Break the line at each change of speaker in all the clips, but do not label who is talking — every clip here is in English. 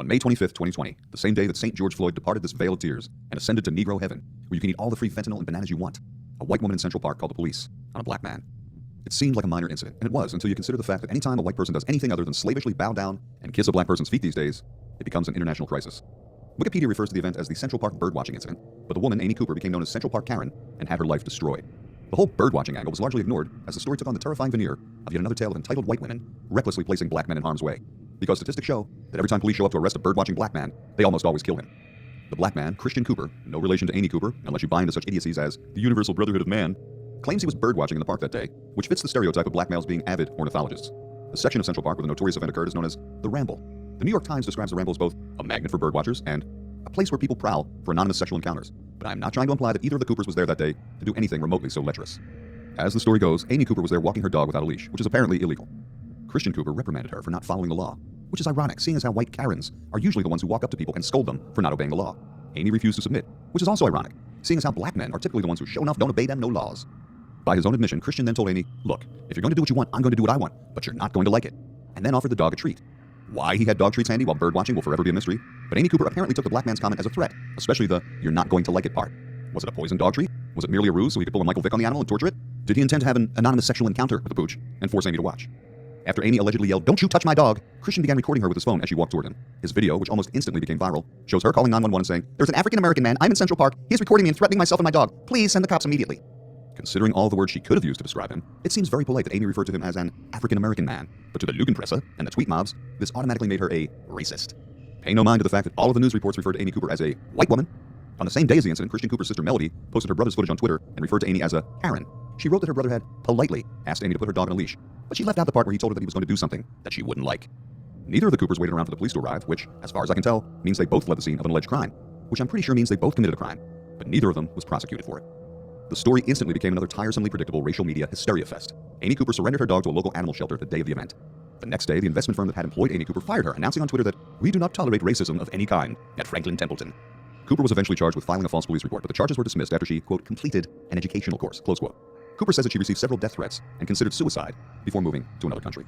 On May 25th, 2020, the same day that St. George Floyd departed this vale of tears and ascended to Negro heaven, where you can eat all the free fentanyl and bananas you want, a white woman in Central Park called the police on a black man. It seemed like a minor incident, and it was until you consider the fact that any time a white person does anything other than slavishly bow down and kiss a black person's feet these days, it becomes an international crisis. Wikipedia refers to the event as the Central Park birdwatching incident, but the woman, Amy Cooper, became known as Central Park Karen and had her life destroyed. The whole birdwatching angle was largely ignored as the story took on the terrifying veneer of yet another tale of entitled white women recklessly placing black men in harm's way. Because statistics show that every time police show up to arrest a birdwatching black man, they almost always kill him. The black man, Christian Cooper, no relation to Amy Cooper, unless you buy into such idiocies as the Universal Brotherhood of Man, claims he was birdwatching in the park that day, which fits the stereotype of black males being avid ornithologists. The section of Central Park where the notorious event occurred is known as the Ramble. The New York Times describes the Ramble as both a magnet for birdwatchers and a place where people prowl for anonymous sexual encounters. But I'm not trying to imply that either of the Coopers was there that day to do anything remotely so lecherous. As the story goes, Amy Cooper was there walking her dog without a leash, which is apparently illegal. Christian Cooper reprimanded her for not following the law, which is ironic, seeing as how white Karens are usually the ones who walk up to people and scold them for not obeying the law. Amy refused to submit, which is also ironic, seeing as how black men are typically the ones who show enough don't obey them no laws. By his own admission, Christian then told Amy, look, if you're going to do what you want, I'm going to do what I want, but you're not going to like it, and then offered the dog a treat. Why he had dog treats handy while birdwatching will forever be a mystery, but Amy Cooper apparently took the black man's comment as a threat, especially the you're not going to like it part. Was it a poison dog treat? Was it merely a ruse so he could pull a Michael Vick on the animal and torture it? Did he intend to have an anonymous sexual encounter with the pooch and force Amy to watch? After Amy allegedly yelled, "Don't you touch my dog," Christian began recording her with his phone as she walked toward him. His video, which almost instantly became viral, shows her calling 911 and saying, "There's an African-American man, I'm in Central Park, he's recording me and threatening myself and my dog. Please send the cops immediately." Considering all the words she could have used to describe him, it seems very polite that Amy referred to him as an African-American man. But to the Lügenpresse and the tweet mobs, this automatically made her a racist. Pay no mind to the fact that all of the news reports referred to Amy Cooper as a white woman. On the same day as the incident, Christian Cooper's sister Melody posted her brother's footage on Twitter and referred to Amy as a Karen. She wrote that her brother had politely asked Amy to put her dog on a leash, but she left out the part where he told her that he was going to do something that she wouldn't like. Neither of the Coopers waited around for the police to arrive, which, as far as I can tell, means they both fled the scene of an alleged crime, which I'm pretty sure means they both committed a crime, but neither of them was prosecuted for it. The story instantly became another tiresomely predictable racial media hysteria fest. Amy Cooper surrendered her dog to a local animal shelter the day of the event. The next day, the investment firm that had employed Amy Cooper fired her, announcing on Twitter that we do not tolerate racism of any kind at Franklin Templeton. Cooper was eventually charged with filing a false police report, but the charges were dismissed after she, quote, completed an educational course, close quote. Cooper says that she received several death threats and considered suicide before moving to another country.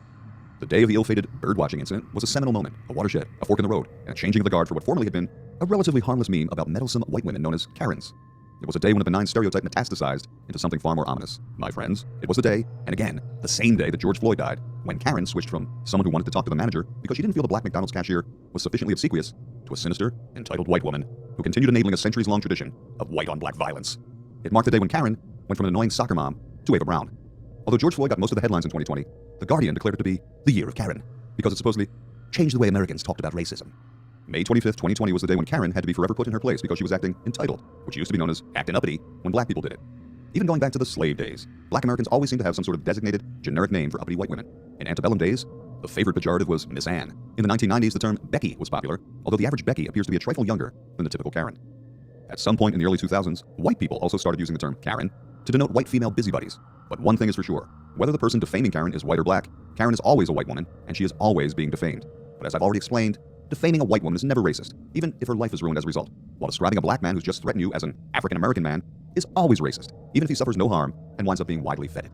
The day of the ill-fated birdwatching incident was a seminal moment, a watershed, a fork in the road, and a changing of the guard for what formerly had been a relatively harmless meme about meddlesome white women known as Karens. It was a day when a benign stereotype metastasized into something far more ominous. My friends, it was the day, and again, the same day that George Floyd died, when Karen switched from someone who wanted to talk to the manager because she didn't feel the black McDonald's cashier was sufficiently obsequious to a sinister, entitled white woman who continued enabling a centuries-long tradition of white-on-black violence. It marked the day when Karen went from an annoying soccer mom to Ava Brown. Although George Floyd got most of the headlines in 2020, The Guardian declared it to be the year of Karen because it supposedly changed the way Americans talked about racism. May 25th, 2020 was the day when Karen had to be forever put in her place because she was acting entitled, which used to be known as acting uppity when black people did it. Even going back to the slave days, black Americans always seemed to have some sort of designated, generic name for uppity white women. In antebellum days, the favorite pejorative was Miss Anne. In the 1990s, the term Becky was popular, although the average Becky appears to be a trifle younger than the typical Karen. At some point in the early 2000s, white people also started using the term Karen to denote white female busybodies. But one thing is for sure, whether the person defaming Karen is white or black, Karen is always a white woman, and she is always being defamed. But as I've already explained, defaming a white woman is never racist, even if her life is ruined as a result, while describing a black man who's just threatened you as an African-American man is always racist, even if he suffers no harm and winds up being widely feted.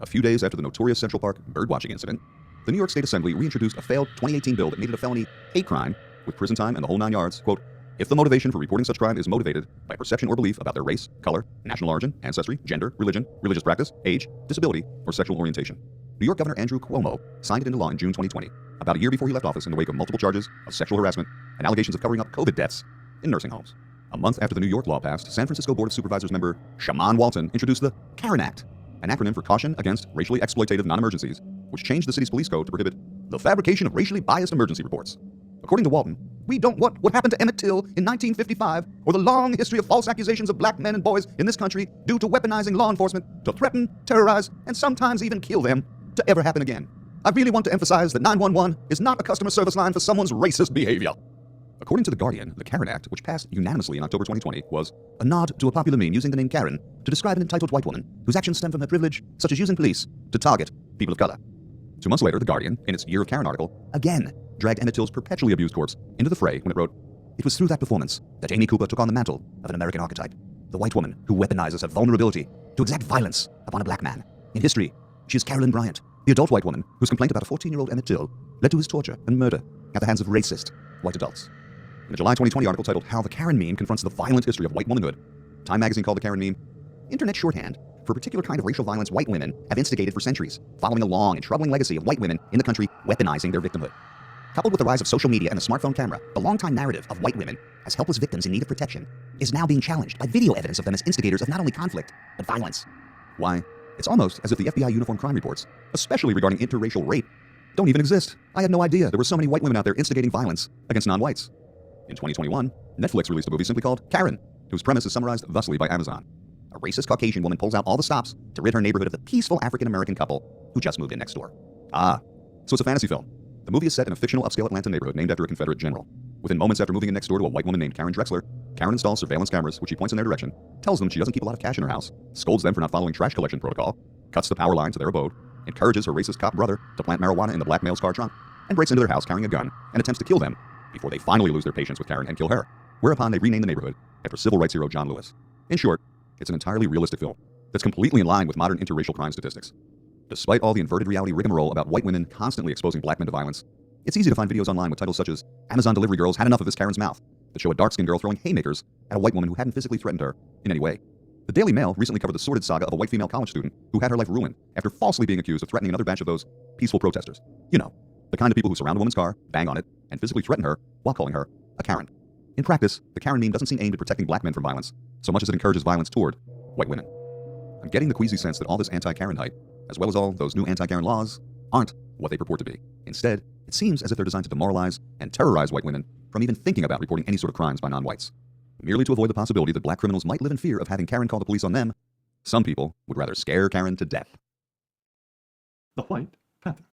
A few days after the notorious Central Park birdwatching incident, the New York State Assembly reintroduced a failed 2018 bill that made it a felony hate crime with prison time and the whole 9 yards, quote, if the motivation for reporting such crime is motivated by perception or belief about their race, color, national origin, ancestry, gender, religion, religious practice, age, disability, or sexual orientation. New York Governor Andrew Cuomo signed it into law in June 2020, about a year before he left office in the wake of multiple charges of sexual harassment and allegations of covering up COVID deaths in nursing homes. A month after the New York law passed, San Francisco Board of Supervisors member Shaman Walton introduced the Karen Act, an acronym for Caution Against Racially Exploitative Non-Emergencies, which changed the city's police code to prohibit the fabrication of racially biased emergency reports. According to Walton, we don't want what happened to Emmett Till in 1955 or the long history of false accusations of black men and boys in this country due to weaponizing law enforcement to threaten, terrorize, and sometimes even kill them to ever happen again. I really want to emphasize that 911 is not a customer service line for someone's racist behavior. According to The Guardian, the Karen Act, which passed unanimously in October 2020, was a nod to a popular meme using the name Karen to describe an entitled white woman whose actions stem from her privilege, such as using police to target people of color. 2 months later, The Guardian, in its Year of Karen article, again dragged Emmett Till's perpetually abused corpse into the fray when it wrote, it was through that performance that Amy Cooper took on the mantle of an American archetype, the white woman who weaponizes her vulnerability to exact violence upon a black man. In history, she is Carolyn Bryant, the adult white woman whose complaint about a 14-year-old Emmett Till led to his torture and murder at the hands of racist, white adults. In a July 2020 article titled How the Karen Meme Confronts the Violent History of White Womanhood, Time magazine called the Karen meme internet shorthand for a particular kind of racial violence white women have instigated for centuries, following a long and troubling legacy of white women in the country weaponizing their victimhood. Coupled with the rise of social media and the smartphone camera, the longtime narrative of white women as helpless victims in need of protection is now being challenged by video evidence of them as instigators of not only conflict, but violence. Why? It's almost as if the FBI uniform crime reports, especially regarding interracial rape, don't even exist. I had no idea there were so many white women out there instigating violence against non-whites. In 2021, Netflix released a movie simply called Karen, whose premise is summarized thusly by Amazon. A racist Caucasian woman pulls out all the stops to rid her neighborhood of the peaceful African-American couple who just moved in next door. Ah, so it's a fantasy film. The movie is set in a fictional upscale Atlanta neighborhood named after a Confederate general. Within moments after moving in next door to a white woman named Karen Drexler, Karen installs surveillance cameras, which she points in their direction, tells them she doesn't keep a lot of cash in her house, scolds them for not following trash collection protocol, cuts the power line to their abode, encourages her racist cop brother to plant marijuana in the black male's car trunk, and breaks into their house carrying a gun and attempts to kill them before they finally lose their patience with Karen and kill her, whereupon they rename the neighborhood after civil rights hero John Lewis. In short, it's an entirely realistic film that's completely in line with modern interracial crime statistics. Despite all the inverted reality rigmarole about white women constantly exposing black men to violence, it's easy to find videos online with titles such as Amazon delivery girls had enough of this Karen's mouth that show a dark-skinned girl throwing haymakers at a white woman who hadn't physically threatened her in any way. The Daily Mail recently covered the sordid saga of a white female college student who had her life ruined after falsely being accused of threatening another batch of those peaceful protesters. You know, the kind of people who surround a woman's car, bang on it, and physically threaten her while calling her a Karen. In practice, the Karen meme doesn't seem aimed at protecting black men from violence so much as it encourages violence toward white women. I'm getting the queasy sense that all this anti-Karen hype, as well as all those new anti-Karen laws, aren't what they purport to be. Instead, it seems as if they're designed to demoralize and terrorize white women from even thinking about reporting any sort of crimes by non-whites. Merely to avoid the possibility that black criminals might live in fear of having Karen call the police on them, some people would rather scare Karen to death.
The White Panther.